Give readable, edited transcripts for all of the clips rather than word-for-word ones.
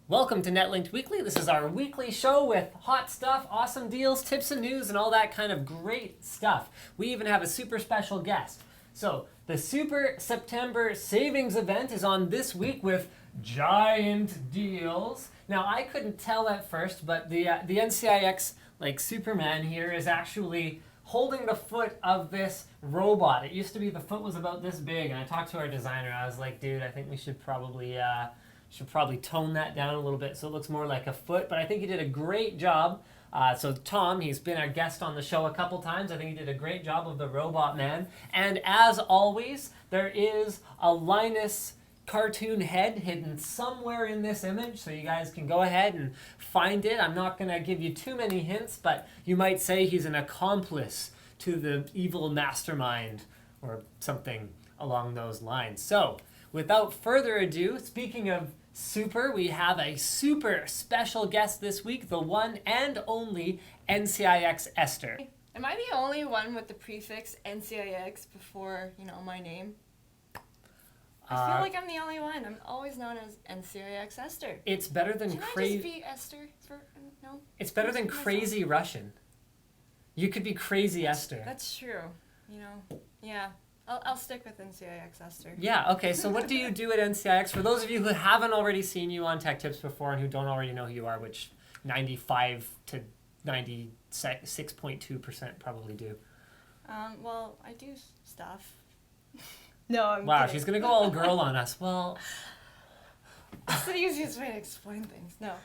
Welcome to Netlinked Weekly. This is our weekly show with hot stuff, awesome deals, tips and news, and all that kind of great stuff. We even have a super special guest. So, the Super September Savings Event is on this week with giant deals. Now, I couldn't tell at first, but the NCIX, like Superman here, is actually holding the foot of this robot. It used to be the foot was about this big, and I talked to our designer. I was like, dude, I think we should probably tone that down a little bit so it looks more like a foot, but I think he did a great job. So Tom, he's been our guest on the show a couple times. I think he did a great job of the Robot Man. And as always, there is a Linus cartoon head hidden somewhere in this image, so you guys can go ahead and find it. I'm not going to give you too many hints, but you might say he's an accomplice to the evil mastermind or something along those lines. So, without further ado, speaking of super, we have a super special guest this week, the one and only NCIX Esther. Am I the only one with the prefix NCIX before, my name? I feel like I'm the only one. I'm always known as NCIX Esther. It's better than Can I just be Esther for no? It's better than crazy Russian. You could be crazy Esther. That's true. Yeah. I'll stick with NCIX Esther. Yeah, okay, so what do you do at NCIX? For those of you who haven't already seen you on Tech Tips before and who don't already know who you are, which 95 to 96.2% probably do. Well, I do stuff. No, I'm Wow, kidding. she's going to go all girl on us. Well, that's the easiest way to explain things. No.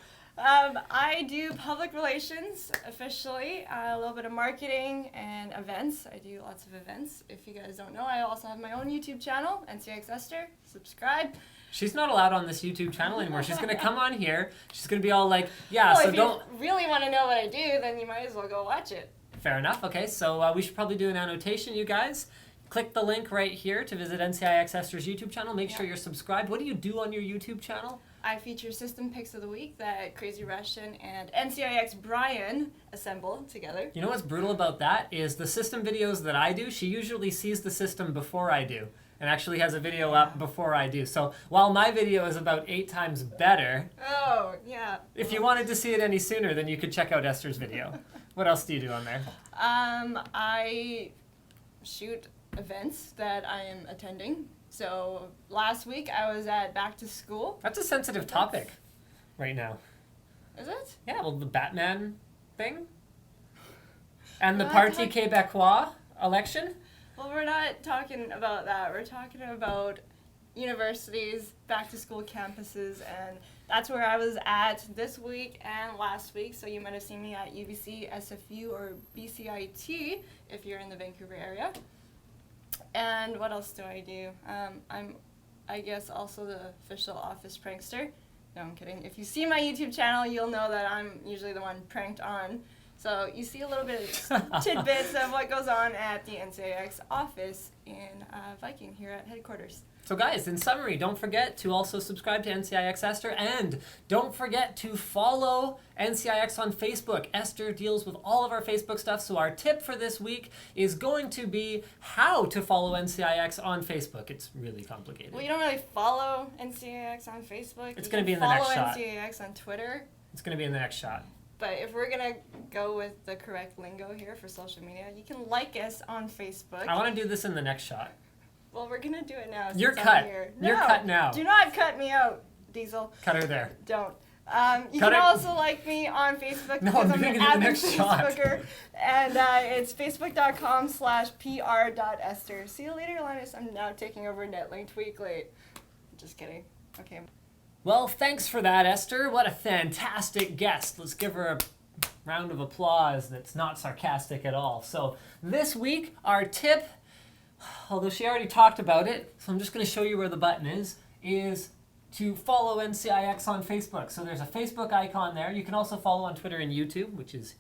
I do public relations officially, a little bit of marketing and events. I do lots of events. If you guys don't know, I also have my own YouTube channel, NCIX Esther. Subscribe. She's not allowed on this YouTube channel anymore. She's going to come on here. She's going to be all like, yeah, well, so if don't... you really want to know what I do, then you might as well go watch it. Fair enough. Okay, so we should probably do an annotation, you guys. Click the link right here to visit NCIX Esther's YouTube channel. Make sure you're subscribed. What do you do on your YouTube channel? I feature system picks of the week that Crazy Russian and NCIX Brian assemble together. You know what's brutal about that is the system videos that I do, she usually sees the system before I do and actually has a video up before I do. So while my video is about 8 times better, oh, yeah. If you wanted to see it any sooner, then you could check out Esther's video. What else do you do on there? I shoot events that I am attending. So last week I was at Back to School. That's a sensitive topic right now. Is it? Yeah, well, the Batman thing. And the Parti Québécois election. Well, we're not talking about that. We're talking about universities, back to school campuses, and that's where I was at this week and last week. So you might have seen me at UBC, SFU, or BCIT if you're in the Vancouver area. And what else do I do? I'm, I guess, also the official office prankster. No, I'm kidding. If you see my YouTube channel, you'll know that I'm usually the one pranked on. So you see a little bit of tidbits of what goes on at the NCIX office in Viking here at headquarters. So guys, in summary, don't forget to also subscribe to NCIX Esther, and don't forget to follow NCIX on Facebook. Esther deals with all of our Facebook stuff, so our tip for this week is going to be how to follow NCIX on Facebook. It's really complicated. Well, you don't really follow NCIX on Facebook. It's going to be in the next shot. Follow NCIX on Twitter. It's going to be in the next shot. But if we're going to go with the correct lingo here for social media, you can like us on Facebook. I want to do this in the next shot. Well, we're going to do it now. You're cut. No, you're cut now. Do not cut me out, Diesel. Cut her there. Don't. You can also like me on Facebook because I'm an avid Facebooker. And it's facebook.com/pr.esther. See you later, Linus. I'm now taking over Netlinked Weekly. Just kidding. Okay. Well, thanks for that, Esther. What a fantastic guest. Let's give her a round of applause that's not sarcastic at all. So this week, our tip, although she already talked about it, so I'm just going to show you where the button is to follow NCIX on Facebook. So there's a Facebook icon there. You can also follow on Twitter and YouTube, which is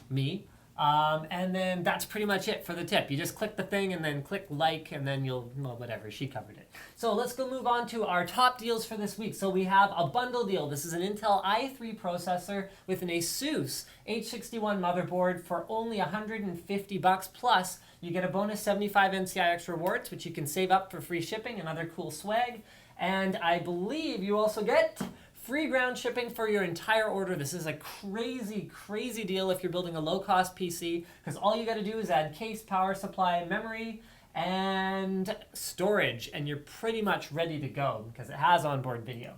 me. And then that's pretty much it for the tip. You just click the thing and then click like, and then you'll, well, whatever, she covered it. So let's go move on to our top deals for this week. So we have a bundle deal. This is an Intel i3 processor with an Asus H61 motherboard for only $150 plus. You get a bonus 75 NCIX rewards, which you can save up for free shipping and other cool swag. And I believe you also get Free ground shipping for your entire order. This is a crazy, crazy deal if you're building a low-cost PC, because all you got to do is add case, power supply, memory, and storage, and you're pretty much ready to go because it has onboard video.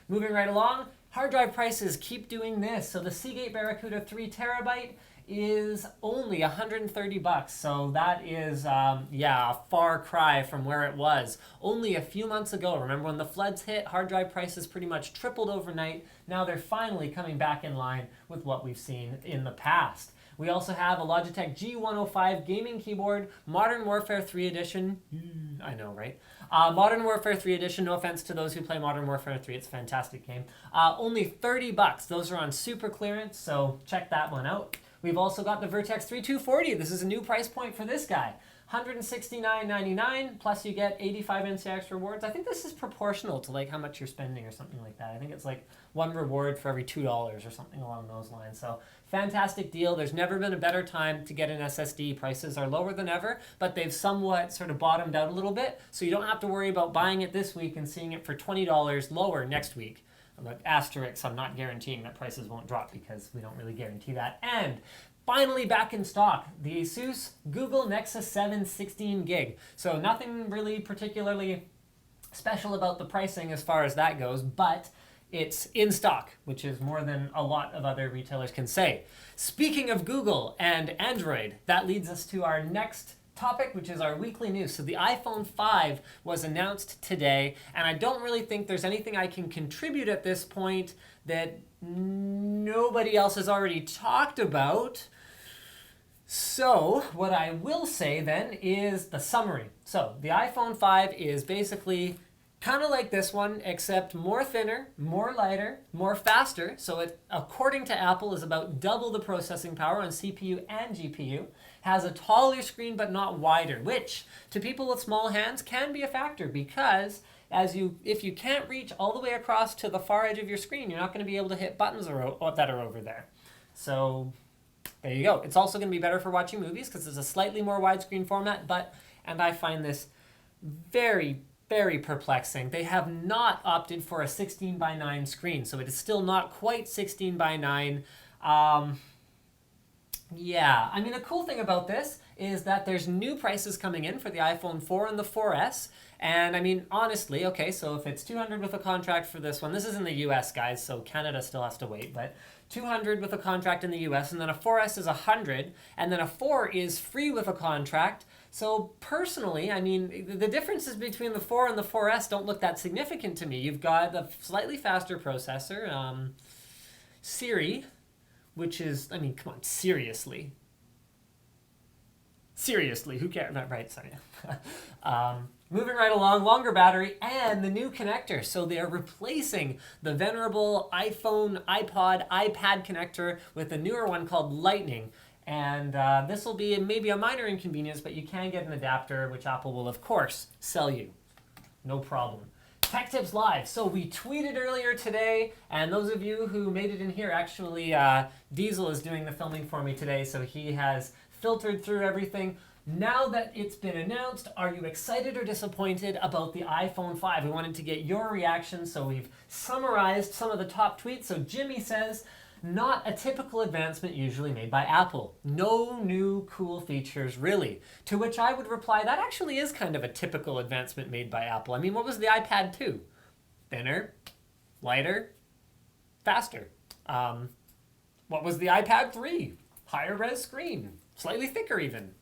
Moving right along, hard drive prices keep doing this. So the Seagate Barracuda 3 terabyte is only $130, so that is a far cry from where it was only a few months ago. Remember when the floods hit, hard drive prices pretty much tripled overnight. Now they're finally coming back in line with what we've seen in the past. We also have a Logitech G105 gaming keyboard, Modern Warfare 3 edition. I know, right? Modern Warfare 3 edition, no offense to those who play Modern Warfare 3, it's a fantastic game. Only $30, those are on super clearance, so check that one out. We've also got the Vertex 3240. This is a new price point for this guy. $169.99, plus you get 85 NCIX rewards. I think this is proportional to like how much you're spending or something like that. I think it's like one reward for every $2 or something along those lines. So fantastic deal. There's never been a better time to get an SSD. Prices are lower than ever, but they've somewhat sort of bottomed out a little bit. So you don't have to worry about buying it this week and seeing it for $20 lower next week. But asterisk, I'm not guaranteeing that prices won't drop because we don't really guarantee that. And finally back in stock, the Asus Google Nexus 7 16 gig. So nothing really particularly special about the pricing as far as that goes, but it's in stock, which is more than a lot of other retailers can say. Speaking of Google and Android, that leads us to our next topic, which is our weekly news. So the iPhone 5 was announced today, and I don't really think there's anything I can contribute at this point that nobody else has already talked about. So what I will say then is the summary. So the iPhone 5 is basically kind of like this one, except more thinner, more lighter, more faster. So it, according to Apple, is about double the processing power on CPU and GPU. Has a taller screen but not wider, which to people with small hands can be a factor because if you can't reach all the way across to the far edge of your screen, you're not going to be able to hit buttons that are over there. So there you go. It's also going to be better for watching movies because it's a slightly more widescreen format, and I find this very, very perplexing. They have not opted for a 16:9 screen, so it is still not quite 16:9. Yeah, I mean, a cool thing about this is that there's new prices coming in for the iPhone 4 and the 4S. And I mean, honestly, okay, so if it's $200 with a contract for this one, this is in the US, guys, so Canada still has to wait, but $200 with a contract in the US, and then a 4S is $100, and then a 4 is free with a contract. So personally, I mean, the differences between the 4 and the 4S don't look that significant to me. You've got a slightly faster processor, Siri, which is, I mean, come on, seriously. Seriously, who cares? Not right, sorry. Moving right along, longer battery and the new connector. So they are replacing the venerable iPhone, iPod, iPad connector with a newer one called Lightning. And this will be maybe a minor inconvenience, but you can get an adapter, which Apple will, of course, sell you. No problem. Tech Tips Live. So we tweeted earlier today, and those of you who made it in here, actually, Diesel is doing the filming for me today, so he has filtered through everything. Now that it's been announced, are you excited or disappointed about the iPhone 5? We wanted to get your reaction, so we've summarized some of the top tweets. So Jimmy says, not a typical advancement usually made by Apple. No new cool features, really. To which I would reply, that actually is kind of a typical advancement made by Apple. I mean, what was the iPad 2? Thinner, lighter, faster. What was the iPad 3? Higher res screen, slightly thicker even.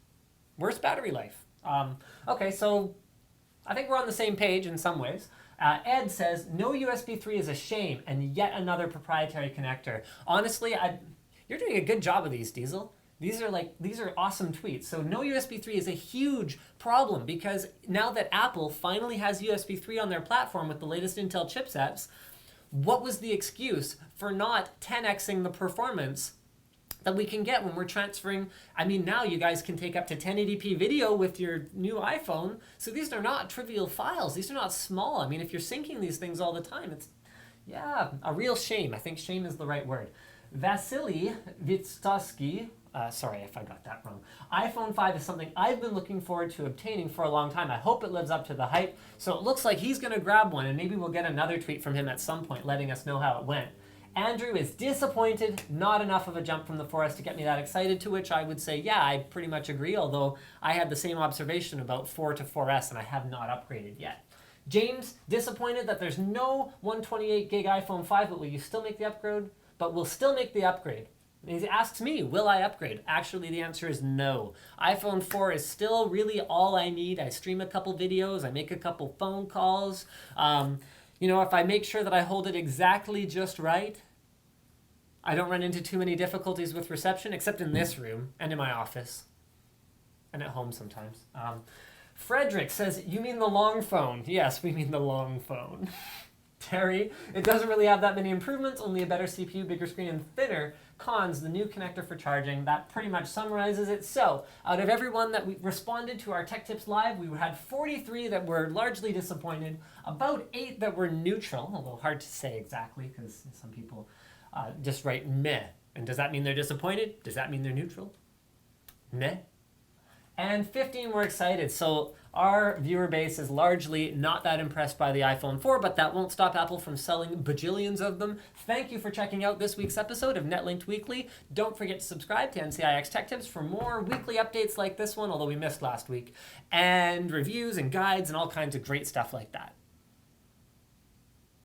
Worse battery life. Okay, so I think we're on the same page in some ways. Ed says, no USB 3 is a shame, and yet another proprietary connector. Honestly, you're doing a good job of these, Diesel. These are awesome tweets. So no USB 3 is a huge problem because now that Apple finally has USB 3 on their platform with the latest Intel chipsets, what was the excuse for not 10xing the performance that we can get when we're transferring? I mean, now you guys can take up to 1080p video with your new iPhone. So these are not trivial files. These are not small. I mean, if you're syncing these things all the time, it's, yeah, a real shame. I think shame is the right word. Vasily Vitstovsky, Sorry if I got that wrong. iPhone 5 is something I've been looking forward to obtaining for a long time. I hope it lives up to the hype. So it looks like he's going to grab one, and maybe we'll get another tweet from him at some point letting us know how it went. Andrew is disappointed, not enough of a jump from the 4S to get me that excited, to which I would say, yeah, I pretty much agree, although I had the same observation about 4 to 4S and I have not upgraded yet. James, disappointed that there's no 128 gig iPhone 5, but will you still make the upgrade? But we'll still make the upgrade. He asks me, will I upgrade? Actually, the answer is no. iPhone 4 is still really all I need. I stream a couple videos, I make a couple phone calls. If I make sure that I hold it exactly just right, I don't run into too many difficulties with reception, except in this room and in my office and at home sometimes. Frederick says, you mean the long phone? Yes, we mean the long phone. Terry, it doesn't really have that many improvements, only a better CPU, bigger screen, and thinner. Cons, the new connector for charging. That pretty much summarizes it. So, out of everyone that we responded to our Tech Tips Live, we had 43 that were largely disappointed, about 8 that were neutral, although hard to say exactly because some people just write meh. And does that mean they're disappointed? Does that mean they're neutral? Meh. And 15 were excited. So our viewer base is largely not that impressed by the iPhone 4, but that won't stop Apple from selling bajillions of them. Thank you for checking out this week's episode of Netlinked Weekly. Don't forget to subscribe to NCIX Tech Tips for more weekly updates like this one, although we missed last week, and reviews and guides and all kinds of great stuff like that.